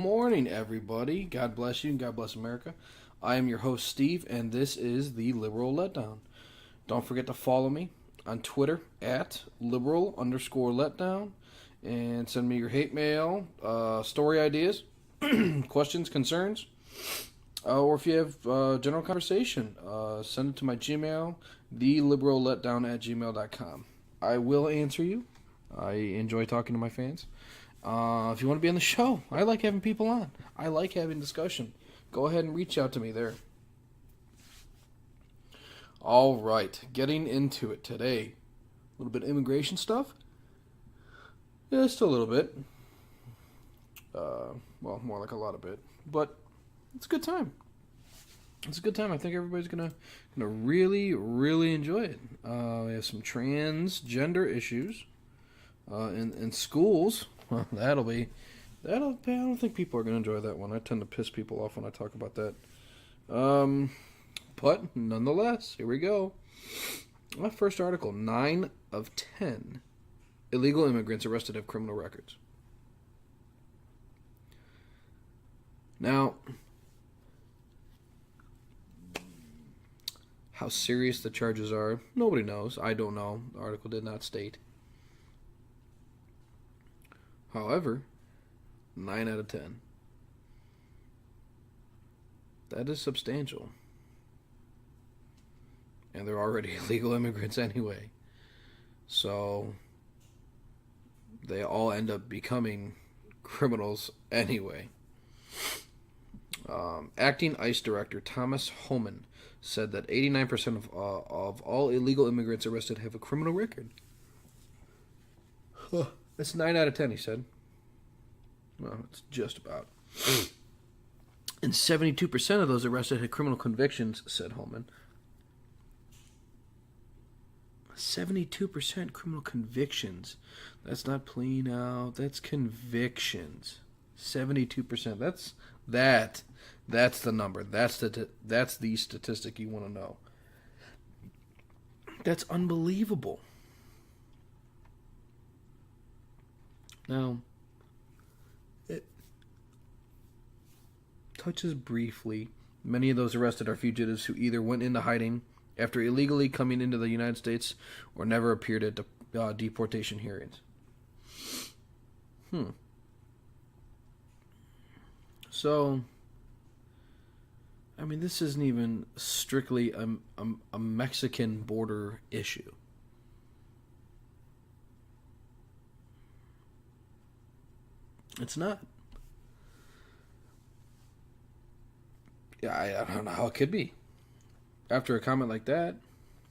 morning, everybody. God bless you and God bless America. I am your host, Steve, and this is the Liberal Letdown. Don't forget to follow me on Twitter at liberal_letdown and send me your hate mail, story ideas, questions, concerns, or if you have general conversation, send it to my Gmail, theliberalletdown@gmail.com. I will answer you. I enjoy talking to my fans. If you want to be on the show, I like having people on. I like having discussion. Go ahead and reach out to me there. All right, getting into it today. A little bit of immigration stuff. Yeah, just a little bit. Well, more like a lot of bit. But it's a good time. It's a good time. I think everybody's gonna really, really enjoy it. We have some transgender issues in schools. Well, I don't think people are going to enjoy that one. I tend to piss people off when I talk about that. But nonetheless, here we go. My first article, 9 of 10 illegal immigrants arrested have criminal records. Now, how serious the charges are, nobody knows. I don't know. The article did not state. However, 9 out of 10. That is substantial. And they're already illegal immigrants anyway. So, they all end up becoming criminals anyway. Acting ICE Director Thomas Homan said that 89% of all illegal immigrants arrested have a criminal record. Huh. That's 9 out of 10, he said. Well, it's just about. And 72% of those arrested had criminal convictions, said Holman. 72% criminal convictions. That's not pleading out. That's convictions. 72%. That's the number. That's the statistic you want to know. That's unbelievable. Now, it touches briefly. Many of those arrested are fugitives who either went into hiding after illegally coming into the United States or never appeared at deportation hearings. So, I mean, this isn't even strictly a Mexican border issue. It's not. Yeah, I don't know how it could be. After a comment like that,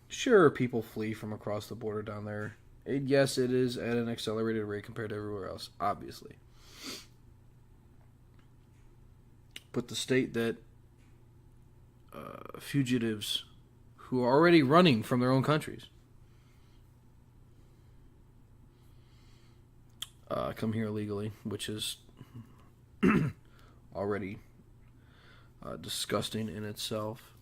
sure, people flee from across the border down there. Yes, it is at an accelerated rate compared to everywhere else, obviously. But the state that fugitives who are already running from their own countries come here illegally, which is already disgusting in itself.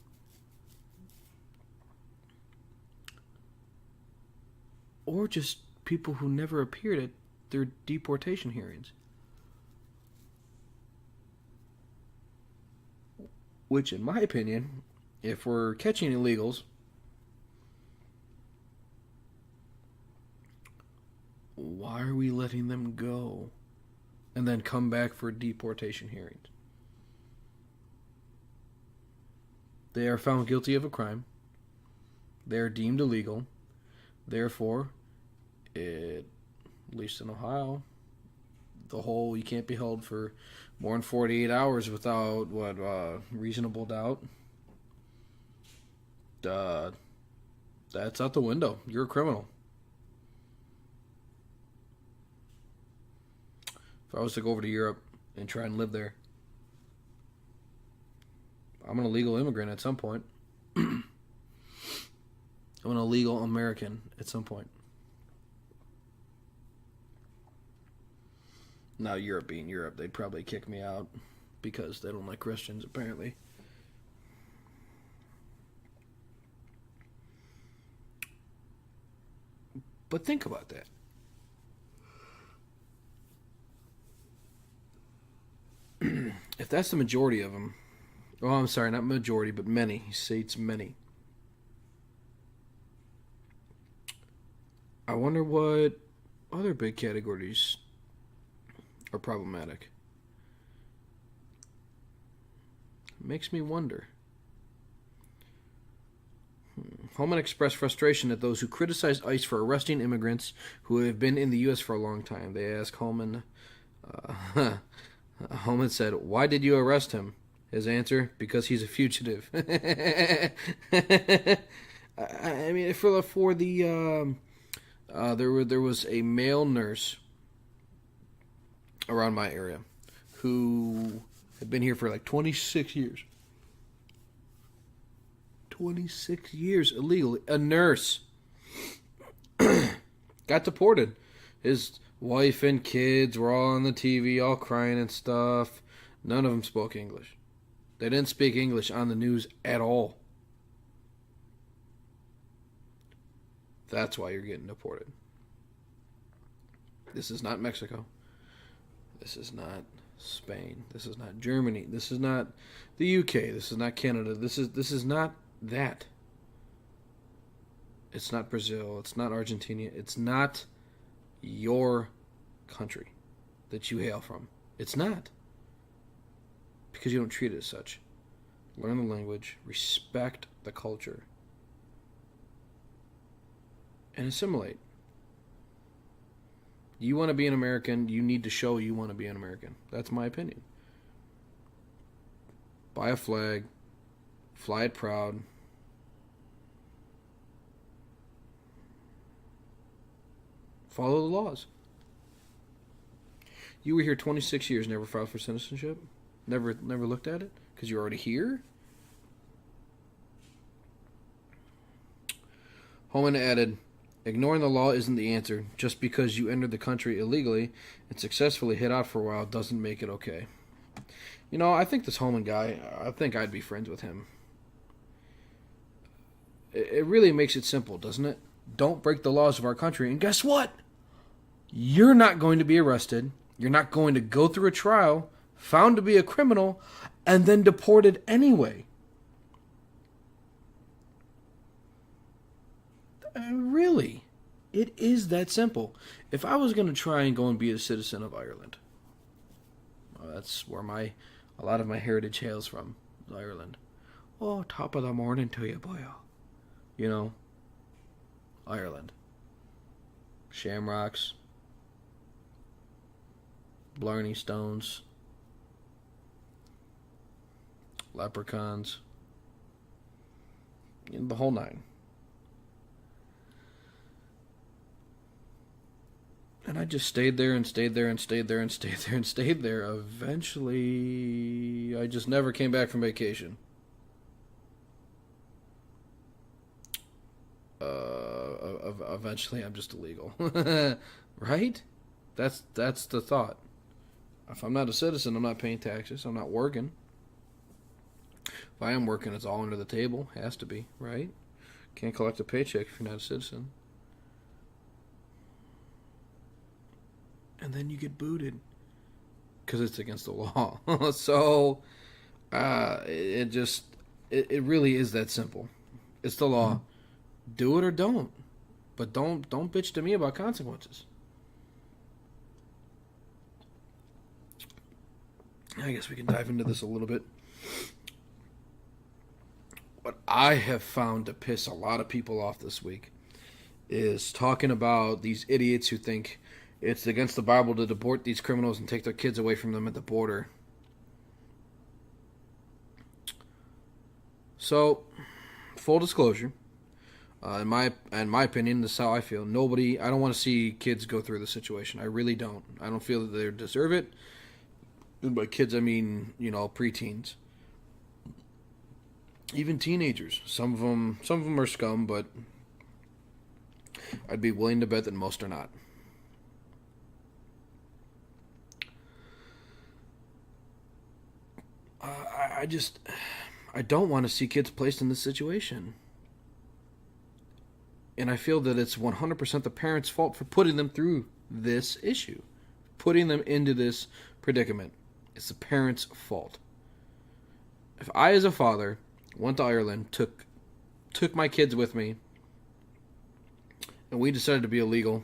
Or just people who never appeared at their deportation hearings. Which, in my opinion, if we're catching illegals, why are we letting them go and then come back for deportation hearings? They are found guilty of a crime. They are deemed illegal. Therefore, at least in Ohio, the whole you can't be held for more than 48 hours without reasonable doubt. That's out the window. You're a criminal. If I was to go over to Europe and try and live there, I'm an illegal immigrant at some point. I'm an illegal American at some point. Now, Europe being Europe, they'd probably kick me out because they don't like Christians, apparently. But think about that. that's the majority of them. Oh, I'm sorry, not majority, but many. He states many. I wonder what other big categories are problematic. Makes me wonder. Holman expressed frustration at those who criticize ICE for arresting immigrants who have been in the U.S. for a long time. They asked Holman, Holman said, "Why did you arrest him?" His answer, "Because he's a fugitive." I mean, for the there was a male nurse around my area who had been here for like 26 years. 26 years illegally. A nurse got deported. His wife and kids were all on the TV, all crying and stuff. None of them spoke English. They didn't speak English on the news at all. That's why you're getting deported. This is not Mexico. This is not Spain. This is not Germany. This is not the UK. This is not Canada. This is not that. It's not Brazil. It's not Argentina. It's not your country that you hail from. It's not. Because you don't treat it as such. Learn the language, respect the culture, and assimilate. You want to be an American, you need to show you want to be an American. That's my opinion. Buy a flag, fly it proud. Follow the laws. You were here 26 years, never filed for citizenship? Never looked at it? Because you're already here? Holman added, "Ignoring the law isn't the answer. Just because you entered the country illegally and successfully hid out for a while doesn't make it okay." You know, I think this Holman guy, I think I'd be friends with him. It really makes it simple, doesn't it? Don't break the laws of our country, and guess what? You're not going to be arrested. You're not going to go through a trial, found to be a criminal, and then deported anyway. Really? It is that simple. If I was going to try and go and be a citizen of Ireland, well, that's where a lot of my heritage hails from, Ireland. Oh, top of the morning to you, boy. You know, Ireland. Shamrocks. Blarney Stones. Leprechauns. The whole nine. And I just stayed there and stayed there and stayed there and stayed there and stayed there. Eventually, I just never came back from vacation. Eventually, I'm just illegal. Right? That's the thought. If I'm not a citizen, I'm not paying taxes. I'm not working. If I am working, it's all under the table. Has to be, right? Can't collect a paycheck if you're not a citizen. And then you get booted because it's against the law. So it really is that simple. It's the law. Do it or don't, but don't bitch to me about consequences. I guess we can dive into this a little bit. What I have found to piss a lot of people off this week is talking about these idiots who think it's against the Bible to deport these criminals and take their kids away from them at the border. So, full disclosure, in my opinion, this is how I feel. I don't want to see kids go through the situation. I really don't. I don't feel that they deserve it. And by kids, I mean, preteens. Even teenagers. Some of them are scum, but I'd be willing to bet that most are not. I don't want to see kids placed in this situation. And I feel that it's 100% the parents' fault for putting them through this issue. Putting them into this predicament. It's the parents' fault. If I, as a father, went to Ireland, took my kids with me, and we decided to be illegal,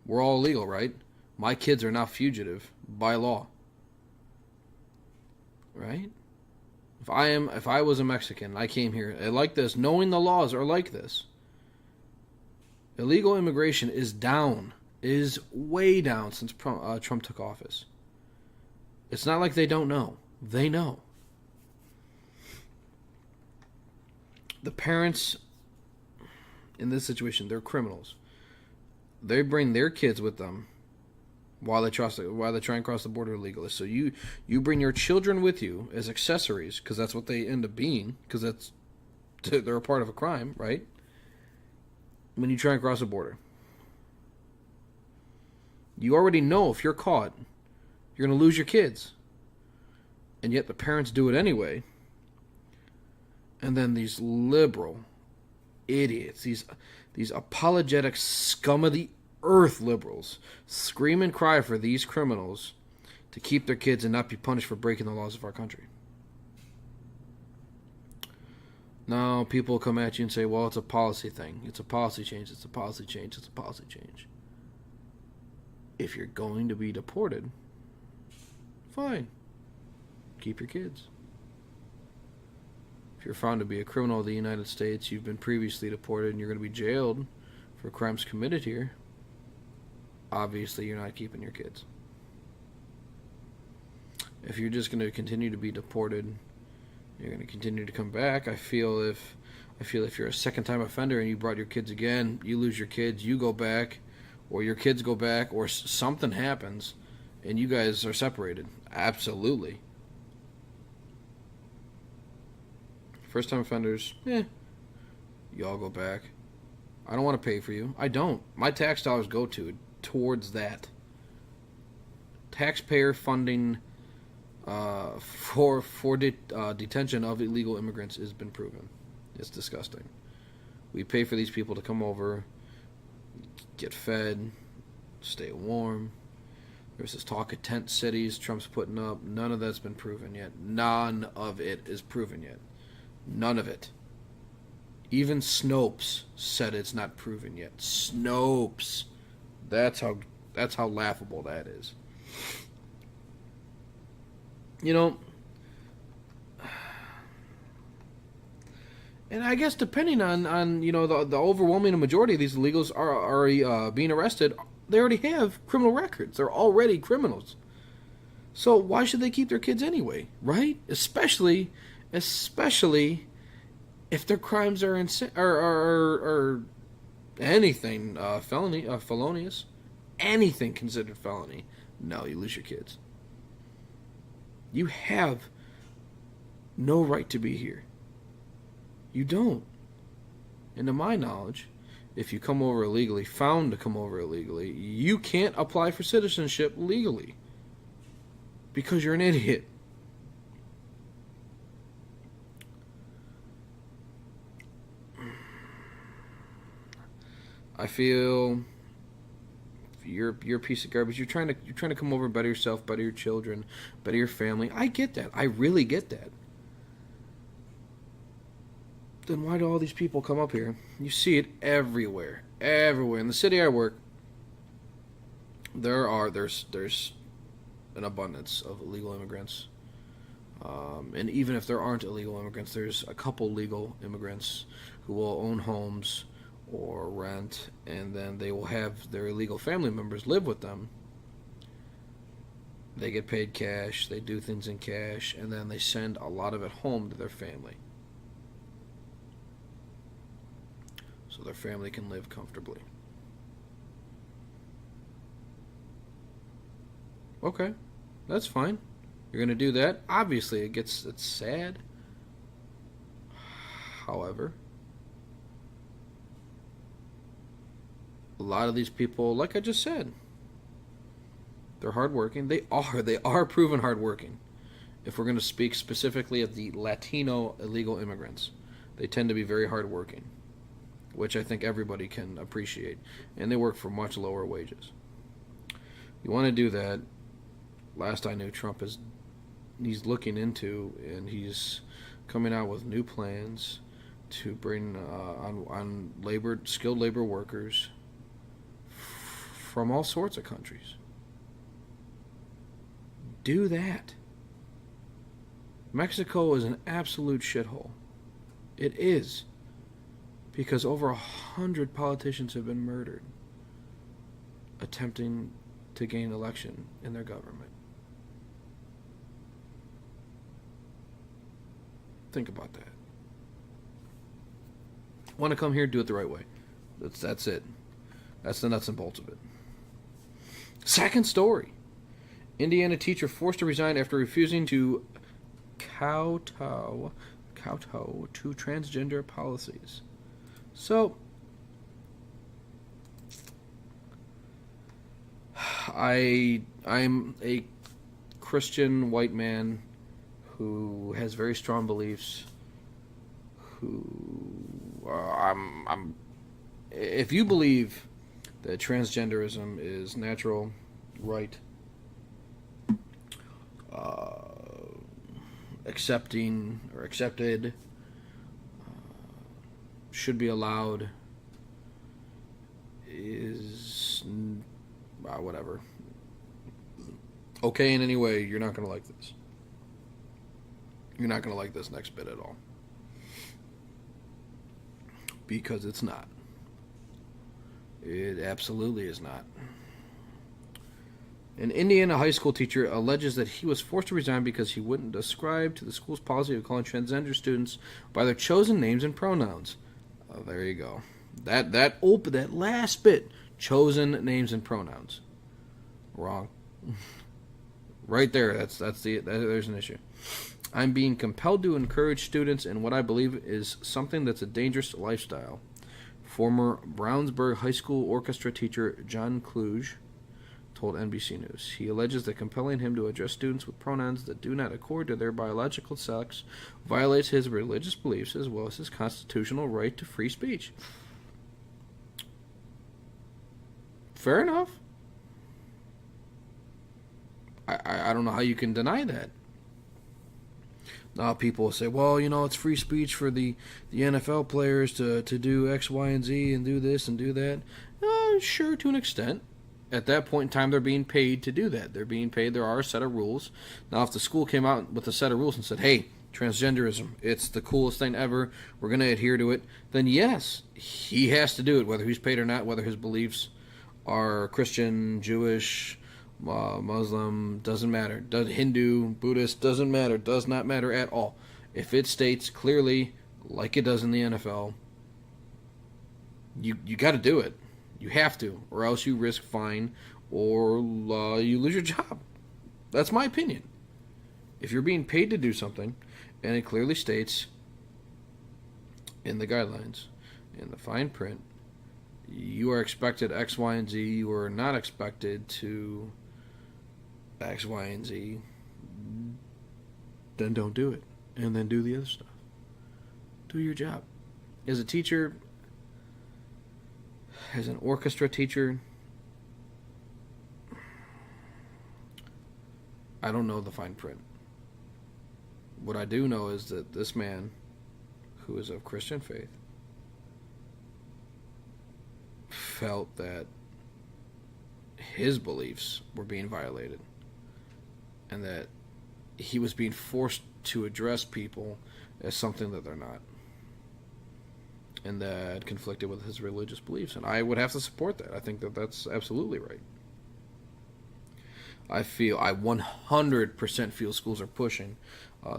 we're all illegal, right? My kids are now fugitive by law, right? If I was a Mexican, I came here like this, knowing the laws are like this. Illegal immigration is way down since Trump took office. It's not like they don't know. They know. The parents in this situation, they're criminals. They bring their kids with them while they try and cross the border illegally. So you bring your children with you as accessories, because that's what they end up being, because they're a part of a crime, right? When you try and cross the border, you already know if you're caught, you're going to lose your kids. And yet the parents do it anyway. And then these liberal idiots, these apologetic scum of the earth liberals, scream and cry for these criminals to keep their kids and not be punished for breaking the laws of our country. Now, people come at you and say, well, it's a policy thing. It's a policy change. It's a policy change. It's a policy change. If you're going to be deported, fine. Keep your kids. If you're found to be a criminal of the United States, you've been previously deported, and you're going to be jailed for crimes committed here, obviously you're not keeping your kids. If you're just going to continue to be deported, you're going to continue to come back. I feel if you're a second-time offender and you brought your kids again, you lose your kids, you go back, or your kids go back, or something happens, and you guys are separated. Absolutely. First-time offenders, you all go back. I don't want to pay for you. I don't. My tax dollars go towards that. Taxpayer funding for detention of illegal immigrants has been proven. It's disgusting. We pay for these people to come over, get fed, stay warm. There's this talk of tent cities Trump's putting up. None of that's been proven yet. None of it is proven yet. None of it. Even Snopes said it's not proven yet. Snopes. That's how laughable that is. You know, and I guess depending on you know the overwhelming majority of these illegals are already being arrested, they already have criminal records. They're already criminals. So why should they keep their kids anyway, right? Especially if their crimes are anything felonious, anything considered felony. No, you lose your kids. You have no right to be here. You don't. And to my knowledge, if you come over illegally, found to come over illegally, you can't apply for citizenship legally because you're an idiot. I feel you're a piece of garbage. You're trying to come over and better yourself, better your children, better your family. I get that. I really get that. Then why do all these people come up here? You see it everywhere. Everywhere. In the city I work, there's an abundance of illegal immigrants. And even if there aren't illegal immigrants, there's a couple legal immigrants who will own homes or rent, and then they will have their illegal family members live with them. They get paid cash, they do things in cash, and then they send a lot of it home to their family. So their family can live comfortably. Okay, that's fine. You're going to do that. Obviously, it's sad. However, a lot of these people, like I just said, they're hardworking. They are proven hardworking. If we're going to speak specifically of the Latino illegal immigrants, they tend to be very hardworking, which I think everybody can appreciate. And they work for much lower wages. You want to do that. Last I knew, Trump is he's looking into, and he's coming out with new plans to bring on skilled labor workers from all sorts of countries. Do that. Mexico is an absolute shithole. It is. Because over 100 politicians have been murdered attempting to gain election in their government. Think about that. Want to come here, do it the right way. That's it. That's the nuts and bolts of it. Second story. Indiana teacher forced to resign after refusing to kowtow to transgender policies. So, I'm a Christian white man who has very strong beliefs. If you believe that transgenderism is natural, right, accepting or accepted, should be allowed, is whatever. Okay, in any way, you're not going to like this. You're not going to like this next bit at all. Because it's not. It absolutely is not. An Indiana high school teacher alleges that he was forced to resign because he wouldn't ascribe to the school's policy of calling transgender students by their chosen names and pronouns. Oh, there you go. That last bit, chosen names and pronouns. Wrong. Right there. There's an issue. I'm being compelled to encourage students in what I believe is something that's a dangerous lifestyle. Former Brownsburg High School orchestra teacher John Kluge told NBC News. He alleges that compelling him to address students with pronouns that do not accord to their biological sex violates his religious beliefs as well as his constitutional right to free speech. Fair enough. I don't know how you can deny that. Now people will say, well, it's free speech for the NFL players to do X, Y, and Z and do this and do that. Sure, to an extent. At that point in time, they're being paid to do that. They're being paid. There are a set of rules. Now, if the school came out with a set of rules and said, hey, transgenderism, it's the coolest thing ever, we're going to adhere to it, then yes, he has to do it, whether he's paid or not, whether his beliefs are Christian, Jewish, Muslim, doesn't matter. Hindu, Buddhist, doesn't matter. Does not matter at all. If it states clearly, like it does in the NFL, you got to do it. You have to, or else you risk fine or you lose your job. That's my opinion. If you're being paid to do something, and it clearly states in the guidelines, in the fine print, you are expected X, Y, and Z, you are not expected to X, Y, and Z, then don't do it. And then do the other stuff. Do your job. As a teacher, as an orchestra teacher, I don't know the fine print. What I do know is that this man, who is of Christian faith, felt that his beliefs were being violated and that he was being forced to address people as something that they're not, and that conflicted with his religious beliefs. And I would have to support that. I think that that's absolutely right. I 100% feel schools are pushing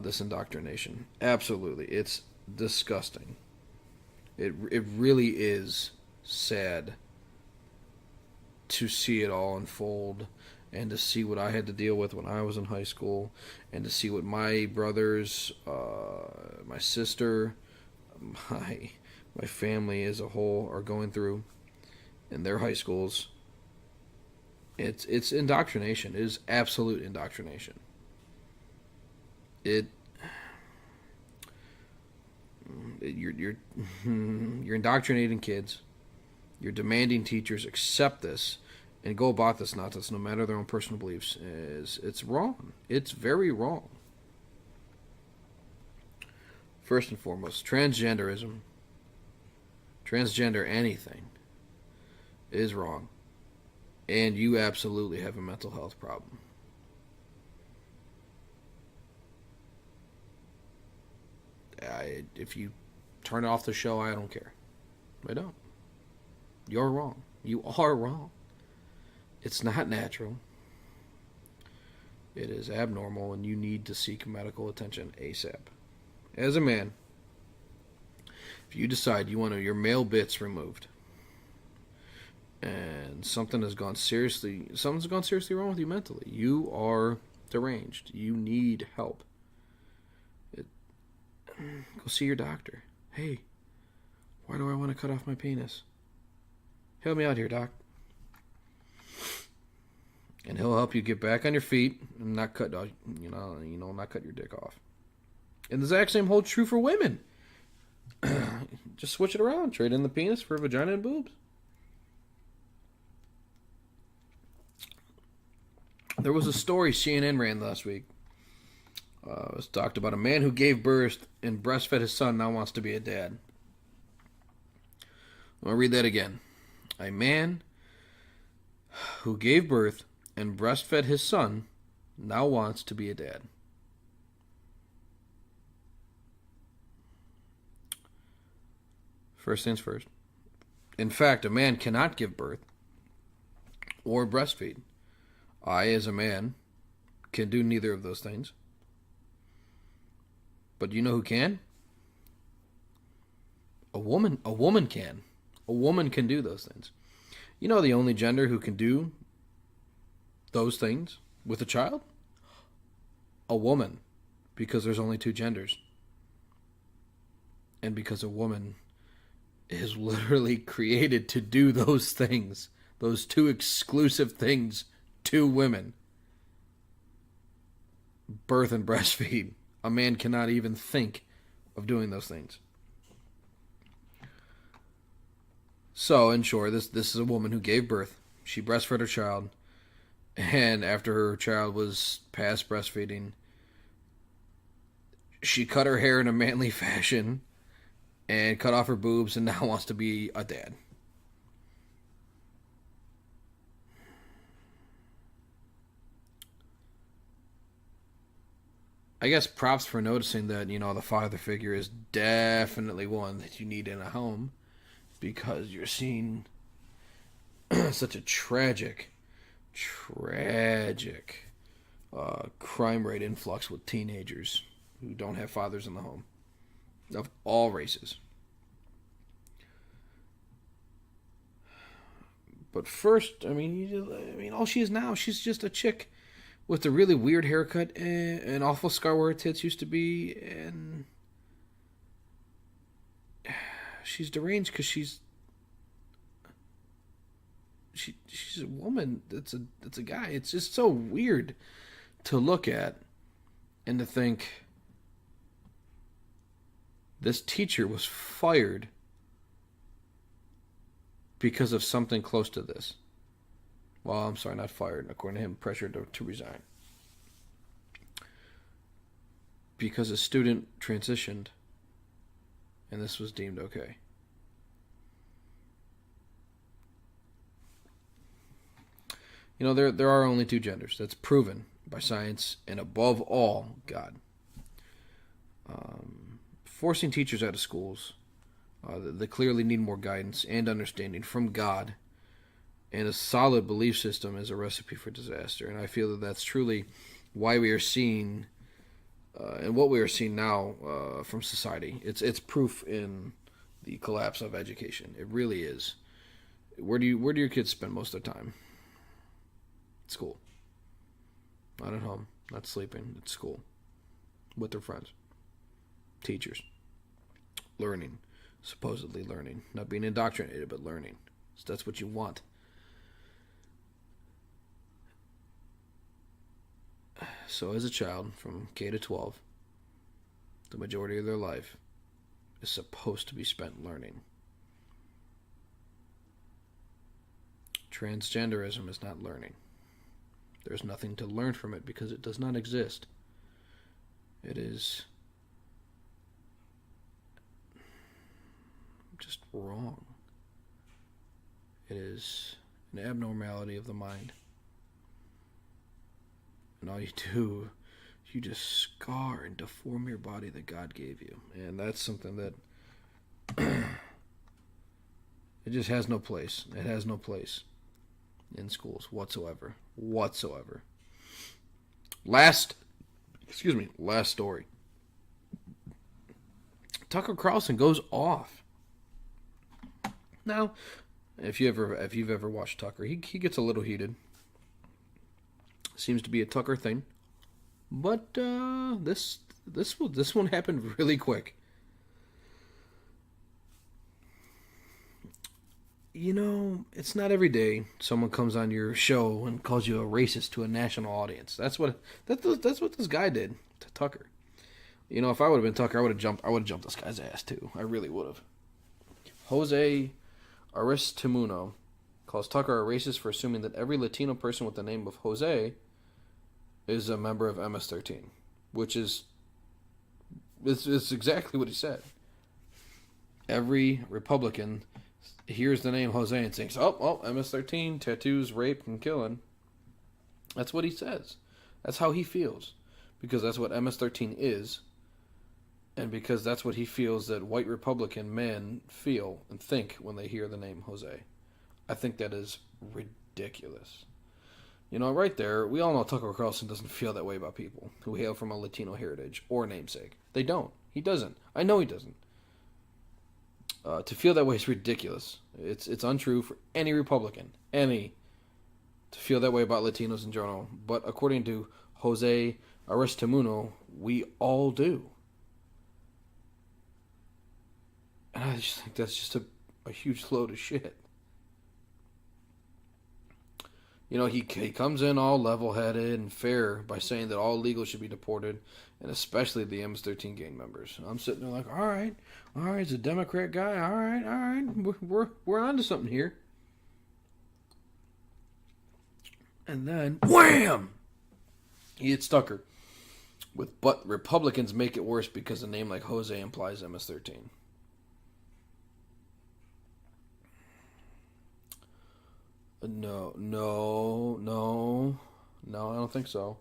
this indoctrination. Absolutely. It's disgusting. It really is sad to see it all unfold, and to see what I had to deal with when I was in high school, and to see what my brothers, my sister, my family as a whole are going through in their high schools. It's indoctrination. It is absolute indoctrination. You're indoctrinating kids. You're demanding teachers accept this and go about this nonsense, no matter their own personal beliefs. It's wrong. It's very wrong. First and foremost, transgenderism, transgender anything, is wrong. And you absolutely have a mental health problem. If you turn off the show, I don't care. I don't. You're wrong. You are wrong. It's not natural. It is abnormal, and you need to seek medical attention ASAP. As a man, if you decide you want your male bits removed, and something's gone seriously wrong with you mentally, you are deranged. You need help. Go see your doctor. Hey, why do I want to cut off my penis? Help me out here, doc. And he'll help you get back on your feet and not cut, not cut your dick off. And the exact same holds true for women. Just switch it around. Trade in the penis for vagina and boobs. There was a story CNN ran last week. It was talked about a man who gave birth and breastfed his son now wants to be a dad. I'll read that again. A man who gave birth and breastfed his son now wants to be a dad. First things first. In fact, a man cannot give birth or breastfeed. I, as a man, can do neither of those things. But you know who can? A woman. A woman can. A woman can do those things. You know the only gender who can do those things with a child? A woman. Because there's only two genders. And because a woman is literally created to do those things. Those two exclusive things to women. Birth and breastfeed. A man cannot even think of doing those things. So, in short, this is a woman who gave birth. She breastfed her child. And after her child was past breastfeeding, she cut her hair in a manly fashion and cut off her boobs and now wants to be a dad. I guess props for noticing that, the father figure is definitely one that you need in a home, because you're seeing such a tragic crime rate influx with teenagers who don't have fathers in the home, of all races. But first, all she is now, she's just a chick with a really weird haircut and an awful scar where her tits used to be, and she's deranged because she's a woman. It's a guy. It's just so weird to look at and to think this teacher was fired because of something close to this. Well, I'm sorry, not fired. According to him, pressured to resign. Because a student transitioned, and this was deemed okay. There are only two genders. That's proven by science and, above all, God. Forcing teachers out of schools, they clearly need more guidance and understanding from God. And a solid belief system is a recipe for disaster. And I feel that that's truly why we are seeing, and what we are seeing now from society. It's proof in the collapse of education. It really is. Where do your kids spend most of their time? School. Not at home. Not sleeping. At school. With their friends. Teachers. Learning. Supposedly learning. Not being indoctrinated, but learning. So that's what you want. So as a child, from K to 12, the majority of their life is supposed to be spent learning. Transgenderism is not learning. There's nothing to learn from it because it does not exist. It is just wrong. It is an abnormality of the mind. And all you do, you just scar and deform your body that God gave you. And that's something that it just has no place. It has no place in schools whatsoever. Last story. Tucker Carlson goes off. Now, if you've ever watched Tucker, he gets a little heated. Seems to be a Tucker thing. But this one happened really quick. You know, it's not every day someone comes on your show and calls you a racist to a national audience. That's what this guy did to Tucker. You know, if I would have been Tucker, I would have jumped this guy's ass too. I really would have. Jose Aristimuño calls Tucker a racist for assuming that every Latino person with the name of Jose is a member of MS-13, which is it's exactly what he said. Every Republican hears the name Jose and thinks, oh, MS-13, tattoos, rape, and killing. That's what he says. That's how he feels. Because that's what MS-13 is. And because that's what he feels that white Republican men feel and think when they hear the name Jose. I think that is ridiculous. You know, right there, we all know Tucker Carlson doesn't feel that way about people who hail from a Latino heritage or namesake. They don't. He doesn't. I know he doesn't. To feel that way is ridiculous. It's untrue for any Republican, to feel that way about Latinos in general. But according to Jose Aristimuño, we all do. And I just think that's just a huge load of shit. You know, he comes in all level-headed and fair by saying that all illegals should be deported, and especially the MS-13 gang members. And I'm sitting there like, all right, it's a Democrat guy. All right, we're onto something here. And then, wham! He hits Tucker but Republicans make it worse because a name like Jose implies MS-13. No, I don't think so.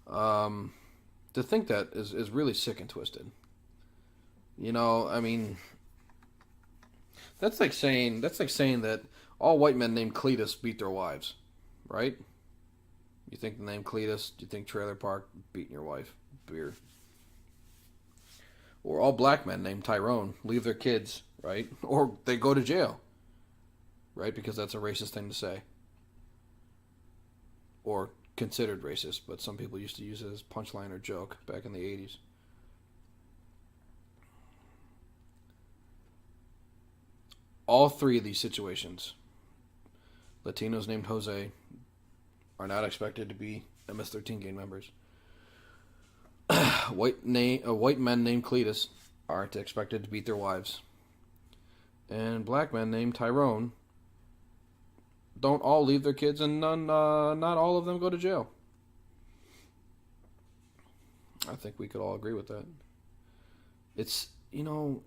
To think that is really sick and twisted. You know, I mean, that's like saying that all white men named Cletus beat their wives, right? You think the name Cletus? You think Trailer Park beating your wife? Beer. Or all black men named Tyrone leave their kids, right? Or they go to jail. Right? Because that's a racist thing to say. Or considered racist, but some people used to use it as punchline or joke back in the 80s. All three of these situations, Latinos named Jose are not expected to be MS-13 gang members. White men named Cletus aren't expected to beat their wives. And black men named Tyrone don't all leave their kids, and not all of them go to jail. I think we could all agree with that. It's, you know,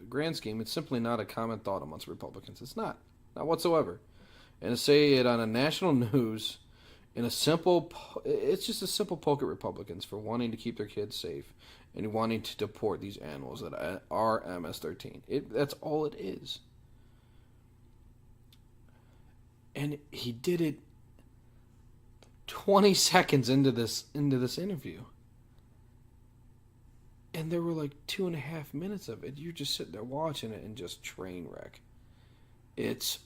grand scheme, it's simply not a common thought amongst Republicans. It's not whatsoever. And to say it on a national news, it's just a simple poke at Republicans for wanting to keep their kids safe and wanting to deport these animals that are MS-13. That's all it is. And he did it 20 seconds into this interview. And there were like 2.5 minutes of it. You're just sitting there watching it and just train wreck. It's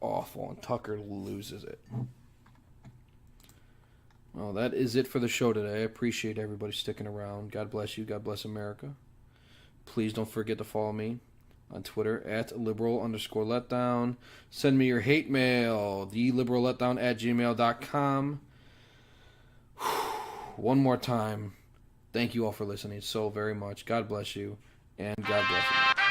awful, and Tucker loses it. Well, that is it for the show today. I appreciate everybody sticking around. God bless you. God bless America. Please don't forget to follow me on Twitter at liberal_letdown. Send me your hate mail, theliberalletdown@gmail.com. One more time, thank you all for listening so very much. God bless you, and God bless you.